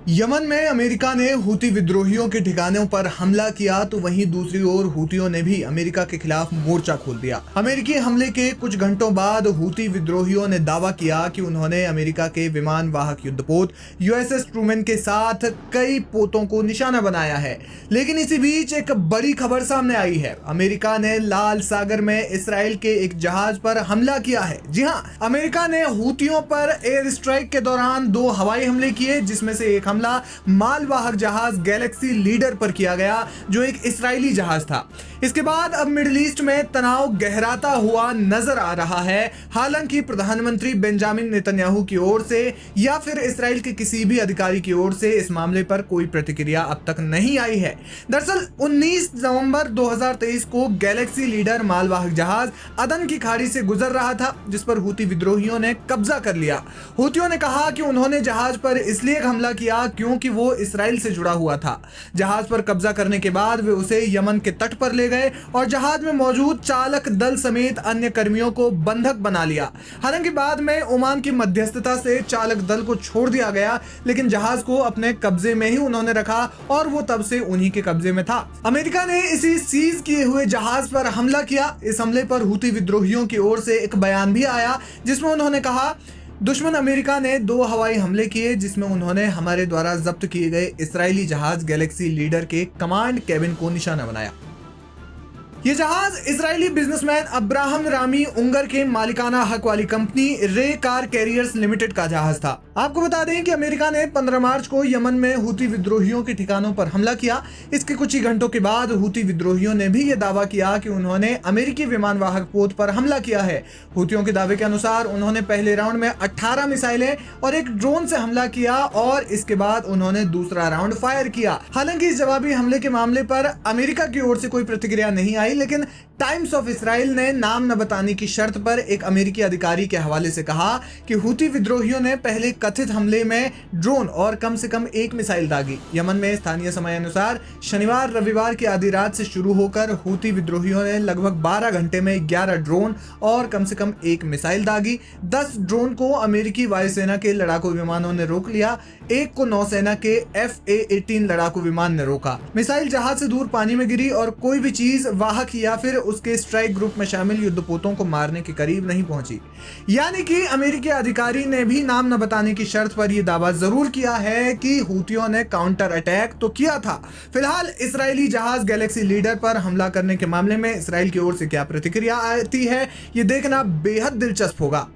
Yemen में America ने Houthi विद्रोहियों के ठिकानों पर हमला किया तो वहीं दूसरी ओर हूतियों ने भी अमेरिका के खिलाफ मोर्चा खोल दिया। अमेरिकी हमले के कुछ घंटों बाद हूती विद्रोहियों ने दावा किया कि उन्होंने अमेरिका के विमान वाहक युद्धपोत यूएसएस ट्रूमैन के साथ कई पोतों को निशाना बनाया है। लेकिन इसी बीच एक बड़ी खबर सामने आई है। अमेरिका ने लाल सागर में इसराइल के एक जहाज पर हमला किया है। जी हाँ, अमेरिका ने हूतियों पर एयर स्ट्राइक के दौरान 2 हवाई हमले किए, जिसमें से एक हमला मालवाहक जहाज गैलेक्सी लीडर पर किया गया, जो एक इस्राएली जहाज था। इसके बाद अब मिडिल ईस्ट में तनाव गहराता हुआ नजर आ रहा है। हालांकि प्रधानमंत्री बेंजामिन नेतन्याहू की ओर से या फिर इसराइल के किसी भी अधिकारी की ओर से इस मामले पर कोई प्रतिक्रिया अब तक नहीं आई है। दरअसल 19 नवंबर 2023 को गैलेक्सी लीडर मालवाहक जहाज अदन की खाड़ी से गुजर रहा था, जिस पर हूती विद्रोहियों ने कब्जा कर लिया। हूतियों ने कहा कि उन्होंने जहाज पर इसलिए हमला किया क्योंकि वो इसराइल से जुड़ा हुआ था। जहाज पर कब्जा करने के बाद वे उसे यमन के तट पर ले गए और जहाज में मौजूद चालक दल समेत अन्य कर्मियों को बंधक बना लिया। हालांकि बाद में ओमान की मध्यस्थता से चालक दल को छोड़ दिया गया, लेकिन जहाज को अपने कब्जे में ही उन्होंने रखा और वो तब से उन्हीं के कब्जे में था। अमेरिका ने इसी सीज किए हुए जहाज पर हमला किया। इस हमले पर हूती विद्रोहियों की ओर से एक बयान भी आया, जिसमें उन्होंने कहा, दुश्मन अमेरिका ने 2 हवाई हमले किए, जिसमें उन्होंने हमारे द्वारा जब्त किए गए इस्राएली जहाज गैलेक्सी लीडर के कमांड केबिन को निशाना बनाया। ये जहाज इजरायली बिजनेसमैन अब्राहम रामी उंगर के मालिकाना हक वाली कंपनी रे कार कैरियर्स लिमिटेड का जहाज था। आपको बता दें कि अमेरिका ने 15 मार्च को यमन में हूती विद्रोहियों के ठिकानों पर हमला किया। इसके कुछ ही घंटों के बाद हूती विद्रोहियों ने भी ये दावा किया कि उन्होंने अमेरिकी विमान वाहक पोत पर हमला किया है। हूतियों के दावे के अनुसार उन्होंने पहले राउंड में 18 मिसाइलें और एक ड्रोन से हमला किया और इसके बाद उन्होंने दूसरा राउंड फायर किया। हालांकि इस जवाबी हमले के मामले पर अमेरिका की ओर से कोई प्रतिक्रिया नहीं आई, लेकिन टाइम्स ऑफ इसराइल ने नाम न बताने की शर्त पर एक अमेरिकी अधिकारी के हवाले से कहा कि हूती विद्रोहियों ने पहले कथित हमले में ड्रोन और कम से कम 1 मिसाइल दागी। यमन में स्थानीय समय अनुसार शनिवार रविवार की आधी रात से शुरू होकर हूती विद्रोहियों ने लगभग 12 घंटे में 11 ड्रोन और कम से कम 1 मिसाइल दागी। 10 ड्रोन को अमेरिकी वायुसेना के लड़ाकू विमानों ने रोक लिया, एक को नौसेना के FA-18 लड़ाकू विमान ने रोका। मिसाइल जहाज से दूर पानी में गिरी और कोई भी चीज वाहक या फिर उसके स्ट्राइक ग्रुप में शामिल युद्धपोतों को मारने के करीब नहीं पहुंची। यानी कि अमेरिकी अधिकारी ने भी नाम न बताने की शर्त पर यह दावा जरूर किया है कि हूतियों ने काउंटर अटैक तो किया था। फिलहाल इस्राएली जहाज गैलेक्सी लीडर पर हमला करने के मामले में इसराइल की ओर से क्या प्रतिक्रिया आती है, ये देखना बेहद दिलचस्प होगा।